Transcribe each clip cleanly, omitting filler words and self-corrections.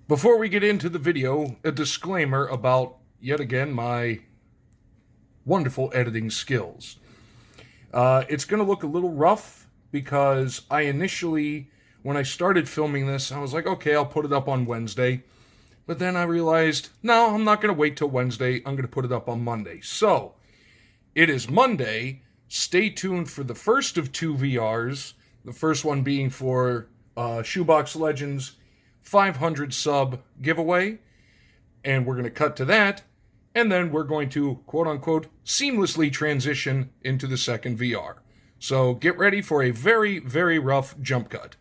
Before we get into the video, a disclaimer about, yet again, my wonderful editing skills. It's going to look a little rough because when I started filming this, I was like, okay, I'll put it up on Wednesday. But then I realized, no, I'm not going to wait till Wednesday. I'm going to put it up on Monday. So, it is Monday. Stay tuned for the first of two VRs. The first one being for Shoebox Legends 500 sub giveaway. And we're going to cut to that. And then we're going to, quote unquote, seamlessly transition into the second VR. So get ready for a very, very rough jump cut.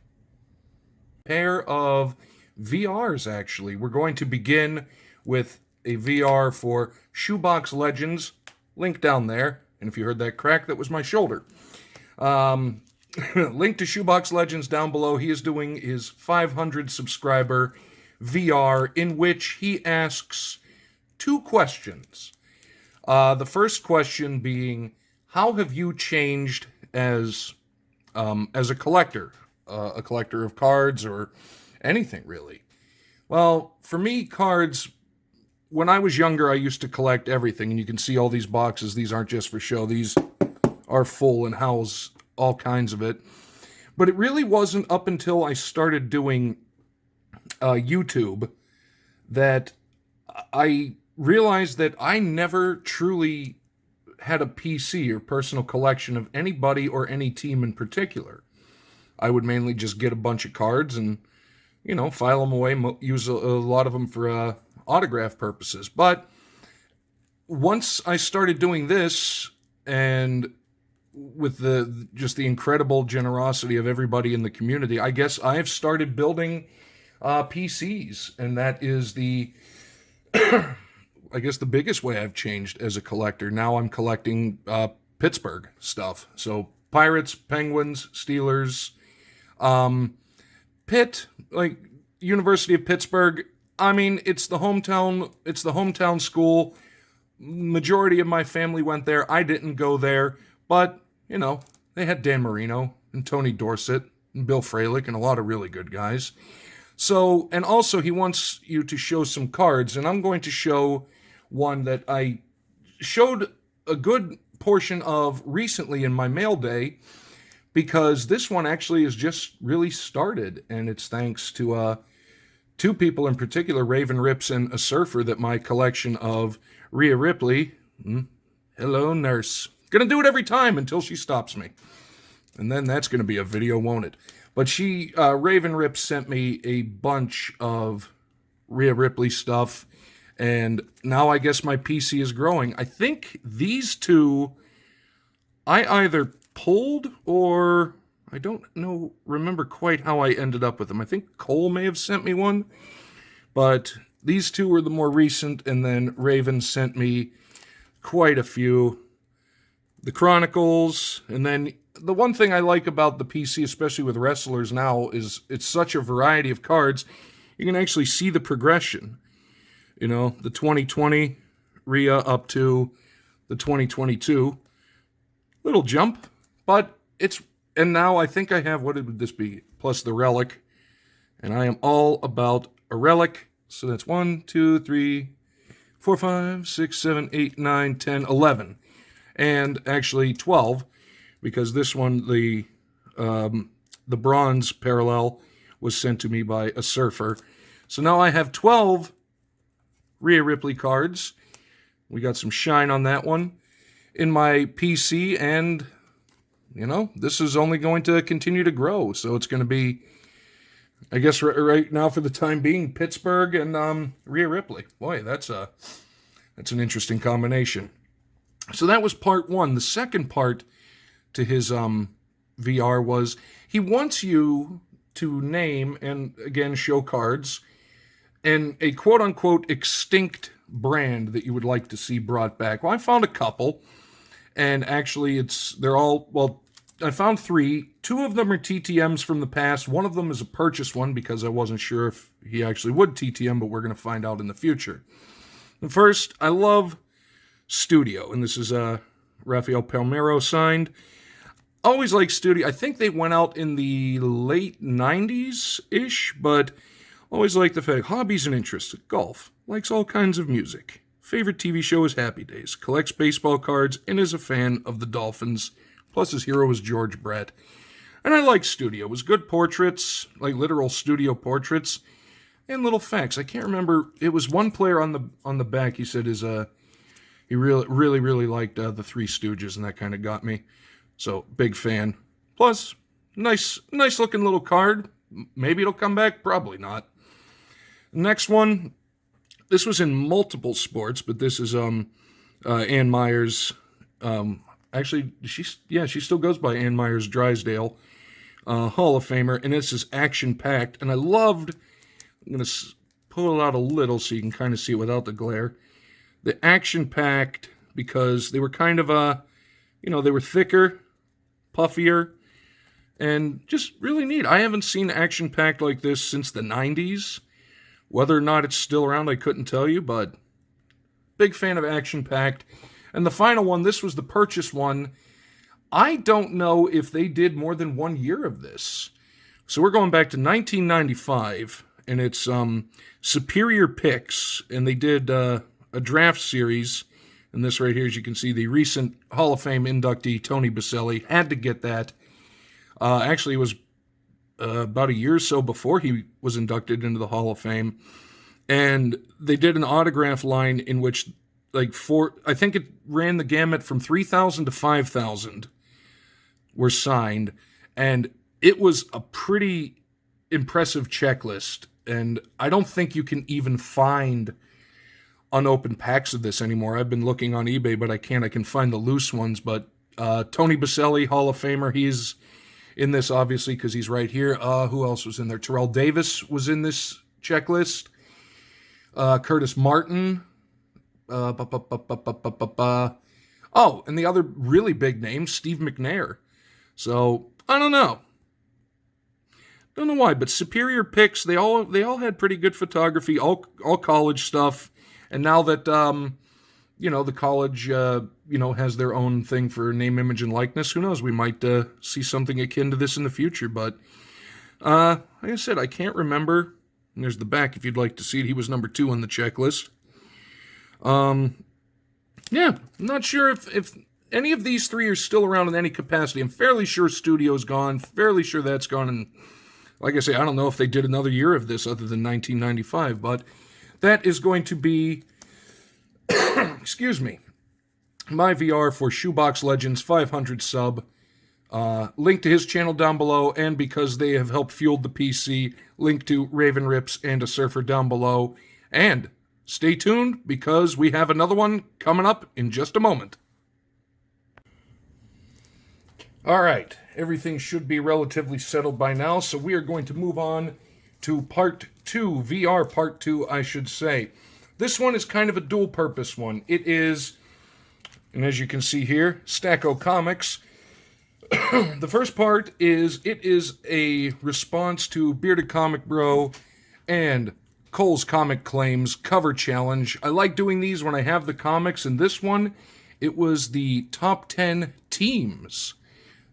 Pair of VRs, actually. We're going to begin with a VR for Shoebox Legends. Link down there. And if you heard that crack, that was my shoulder. Link to Shoebox Legends down below. He is doing his 500 subscriber VR in which he asks two questions. The first question being, how have you changed as a collector of cards or anything really? Well, for me, cards. When I was younger, I used to collect everything, and you can see all these boxes. These aren't just for show. These are full and house all kinds of it. But it really wasn't up until I started doing YouTube that I realized that I never truly had a PC or personal collection of anybody or any team in particular. I would mainly just get a bunch of cards and, file them away, use a lot of them for autograph purposes. But once I started doing this, and with the incredible generosity of everybody in the community, I guess I've started building PCs, and that is the biggest way I've changed as a collector. Now I'm collecting Pittsburgh stuff. So Pirates, Penguins, Steelers, Pitt, like University of Pittsburgh. I mean, it's the hometown school. Majority of my family went there. I didn't go there, but they had Dan Marino and Tony Dorsett and Bill Fralick and a lot of really good guys. So, and also he wants you to show some cards, and I'm going to show one that I showed a good portion of recently in my mail day, because this one actually has just really started, and it's thanks to two people in particular, Raven Rips and a Surfer, that my collection of Rhea Ripley, hello nurse, gonna do it every time until she stops me, and then that's gonna be a video, won't it? But Raven Rips sent me a bunch of Rhea Ripley stuff, and now I guess my PC is growing. I think these two I either pulled, or I don't remember quite how I ended up with them. I think Cole may have sent me one, but these two were the more recent, and then Raven sent me quite a few. The Chronicles, and then the one thing I like about the PC, especially with wrestlers now, is it's such a variety of cards. You can actually see the progression. The 2020 Rhea up to the 2022. Little jump, but and now I think I have, what would this be? Plus the relic. And I am all about a relic. So that's 1, 2, 3, 4, 5, 6, 7, 8, 9, 10, 11. And actually 12, because this one, the bronze parallel, was sent to me by a Surfer. So now I have 12 Rhea Ripley cards. We got some shine on that one in my PC, and this is only going to continue to grow. So it's going to be, I guess, right now for the time being, Pittsburgh and Rhea Ripley. Boy, that's an interesting combination. So that was part one. The second part to his VR was he wants you to name and again show cards and a quote unquote extinct brand that you would like to see brought back. Well, I found a couple. And actually, I found 3. 2 of them are TTMs from the past. One of them is a purchase one because I wasn't sure if he actually would TTM, but we're going to find out in the future. And first, I love Studio, and this is Rafael Palmeiro signed. Always like Studio. I think they went out in the late 90s-ish, but Always like the fact. Hobbies and interests. Golf. Likes all kinds of music. Favorite TV show is Happy Days. Collects baseball cards and is a fan of the Dolphins. Plus his hero is George Brett. And I like studio. It was good portraits, like literal studio portraits, and little facts. I can't remember. It was one player on the back. He said he really liked the Three Stooges, and that kind of got me. So big fan. Plus, nice looking little card. Maybe it'll come back. Probably not. Next one. This was in multiple sports, but this is Ann Myers. Actually, she still goes by Ann Myers Drysdale, Hall of Famer, and this is action-packed. And I loved. I'm going to pull it out a little so you can kind of see it without the glare. The action-packed, because they were kind of they were thicker, puffier, and just really neat. I haven't seen action-packed like this since the 90s. Whether or not it's still around, I couldn't tell you, but big fan of action-packed. And the final one, this was the purchase one. I don't know if they did more than 1 year of this. So we're going back to 1995, and it's Superior Picks, and they did a draft series. And this right here, as you can see, the recent Hall of Fame inductee, Tony Baselli, had to get that. Actually, it was about a year or so before he was inducted into the Hall of Fame. And they did an autograph line in which, I think it ran the gamut from 3,000 to 5,000 were signed. And it was a pretty impressive checklist. And I don't think you can even find unopened packs of this anymore. I've been looking on eBay, but I can't. I can find the loose ones. But Tony Baselli, Hall of Famer, he's in this, obviously, because he's right here. Who else was in there? Terrell Davis was in this checklist. Curtis Martin. Oh, and the other really big name, Steve McNair. So, I don't know. Don't know why, but Superior Picks, they all had pretty good photography, all college stuff. And now that, the college, has their own thing for name, image, and likeness, who knows? We might see something akin to this in the future. But, like I said, I can't remember. And there's the back if you'd like to see it. He was number 2 on the checklist. I'm not sure if any of these three are still around in any capacity. I'm fairly sure Studio's gone, fairly sure that's gone, and like I say, I don't know if they did another year of this other than 1995, but that is going to be, excuse me, my VR for Shoebox Legends 500 sub. Link to his channel down below, and because they have helped fuel the PC, link to Raven Rips and a Surfer down below. And stay tuned, because we have another one coming up in just a moment. Alright, everything should be relatively settled by now, so we are going to move on to Part 2, VR Part 2, I should say. This one is kind of a dual-purpose one. It is, and as you can see here, Stacko Comics. The first part is, it is a response to Bearded Comic Bro and Cole's Comic Claims cover challenge. I like doing these when I have the comics, and this one, it was the top 10 teams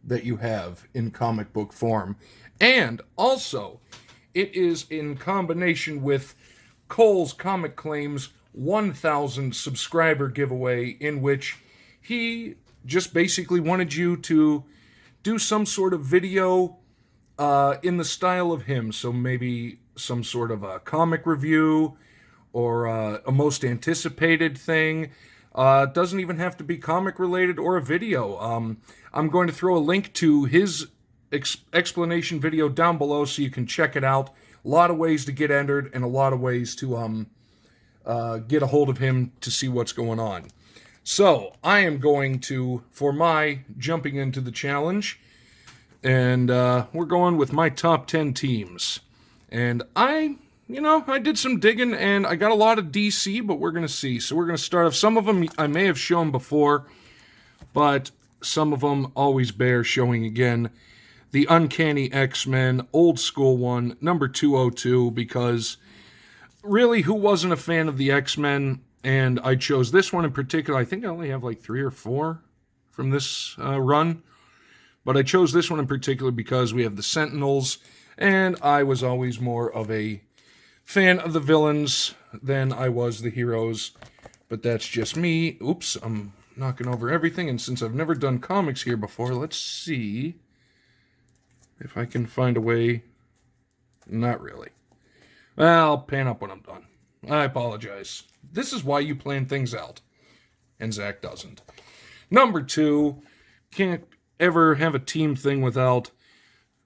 that you have in comic book form. And also, it is in combination with Cole's Comic Claims 1,000 subscriber giveaway, in which he just basically wanted you to do some sort of video in the style of him. So maybe some sort of a comic review or a most anticipated thing. Doesn't even have to be comic related or a video. I'm going to throw a link to his explanation video down below so you can check it out. A lot of ways to get entered and a lot of ways to get a hold of him to see what's going on. So, I am going to, for my jumping into the challenge, and we're going with my top 10 teams. And I did some digging, and I got a lot of DC, but we're going to see. So we're going to start off. Some of them I may have shown before, but some of them always bear showing again. The Uncanny X-Men, old school one, number 202, because really, who wasn't a fan of the X-Men? And I chose this one in particular. I think I only have like 3 or 4 from this run. But I chose this one in particular because we have the Sentinels, and I was always more of a fan of the villains than I was the heroes. But that's just me. Oops, I'm knocking over everything. And since I've never done comics here before, let's see if I can find a way. Not really. I'll pan up when I'm done. I apologize. This is why you plan things out. And Zach doesn't. Number 2, can't ever have a team thing without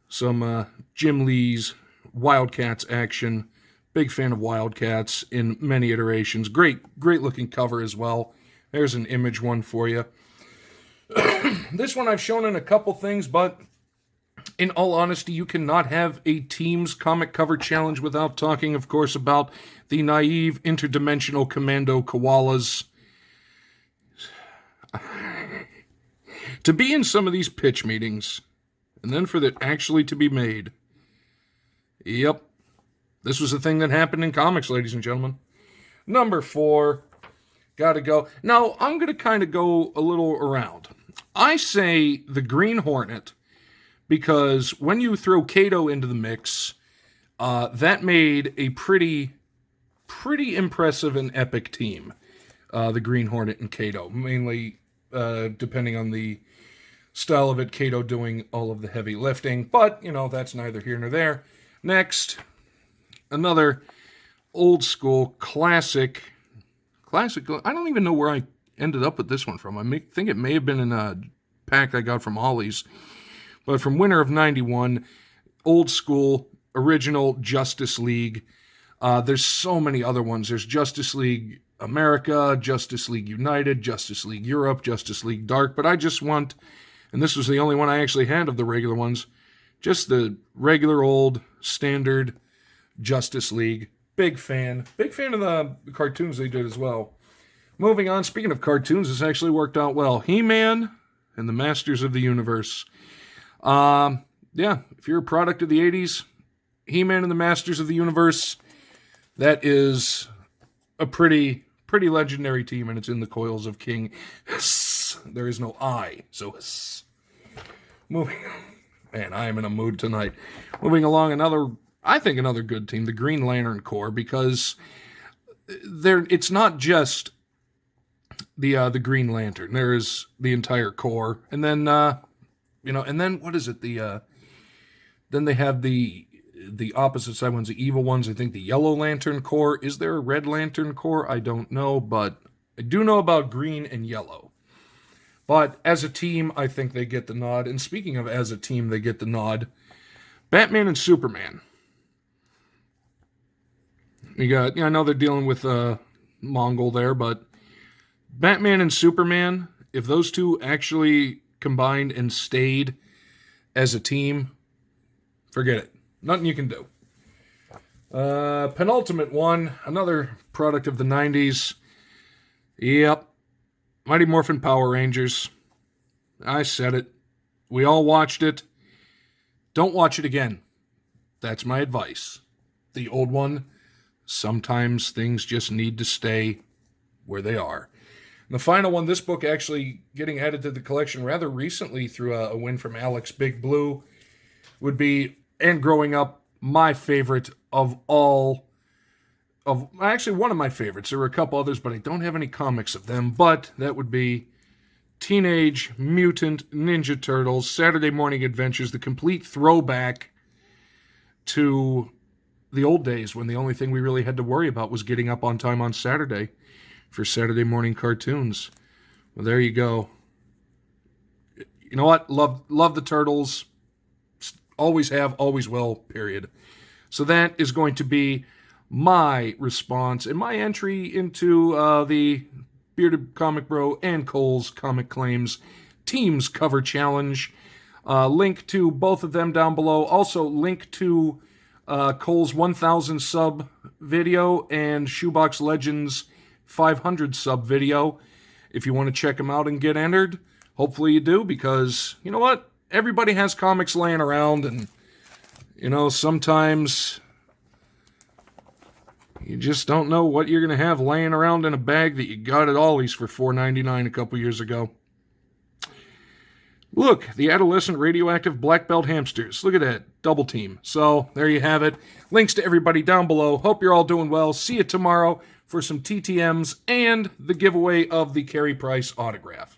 some Jim Lee's Wildcats action. Big fan of Wildcats in many iterations. Great looking cover as well. There's an image one for you. This one I've shown in a couple things, but in all honesty, you cannot have a team's comic cover challenge without talking, of course, about the naive interdimensional commando koalas. To be in some of these pitch meetings, and then for it actually to be made. Yep. This was a thing that happened in comics, ladies and gentlemen. Number 4, gotta go. Now, I'm going to kind of go a little around. I say the Green Hornet, because when you throw Kato into the mix, that made a pretty impressive and epic team. The Green Hornet and Kato, mainly depending on the style of it, Kato doing all of the heavy lifting. But, that's neither here nor there. Next, another old school classic. I don't even know where I ended up with this one from. I think it may have been in a pack I got from Ollie's. But from winter of 91, old school, original Justice League. There's so many other ones. There's Justice League America, Justice League United, Justice League Europe, Justice League Dark. But I just want, and this was the only one I actually had of the regular ones, just the regular old standard Justice League. Big fan. Big fan of the cartoons they did as well. Moving on, speaking of cartoons, this actually worked out well. He-Man and the Masters of the Universe. Yeah, if you're a product of the 80s, He-Man and the Masters of the Universe, that is a pretty legendary team, and it's in the coils of King. There is no I, so moving on. Man, I am in a mood tonight. Moving along, another good team, the Green Lantern Corps, because it's not just the Green Lantern. There is the entire Corps, and then and then what is it? Then they have the opposite side ones, the evil ones. I think the Yellow Lantern Corps. Is there a Red Lantern Corps? I don't know, but I do know about Green and Yellow. But as a team, I think they get the nod. And speaking of as a team, they get the nod. Batman and Superman. You got, I know they're dealing with Mongol there, but Batman and Superman, if those two actually combined and stayed as a team, forget it. Nothing you can do. Penultimate one, another product of the 90s. Yep. Mighty Morphin Power Rangers. I said it. We all watched it. Don't watch it again. That's my advice. The old one, sometimes things just need to stay where they are. And the final one, this book actually getting added to the collection rather recently through a win from Alex Big Blue, would be, and growing up, my favorite of all of, actually one of my favorites. There were a couple others, but I don't have any comics of them, but that would be Teenage Mutant Ninja Turtles, Saturday Morning Adventures, the complete throwback to the old days when the only thing we really had to worry about was getting up on time on Saturday for Saturday morning cartoons. Well, there you go. You know what? Love the Turtles. Always have, always will, period. So that is going to be my response and my entry into the Bearded Comic Bro and Cole's Comic Claims Teams Cover Challenge. Link to both of them down below. Also, link to Cole's 1,000 sub video and Shoebox Legends 500 sub video. If you want to check them out and get entered, hopefully you do, because you know what? Everybody has comics laying around, and sometimes you just don't know what you're going to have laying around in a bag that you got at Ollie's for $4.99 a couple years ago. Look, the adolescent radioactive black belt hamsters. Look at that. Double team. So, there you have it. Links to everybody down below. Hope you're all doing well. See you tomorrow for some TTMs and the giveaway of the Carey Price autograph.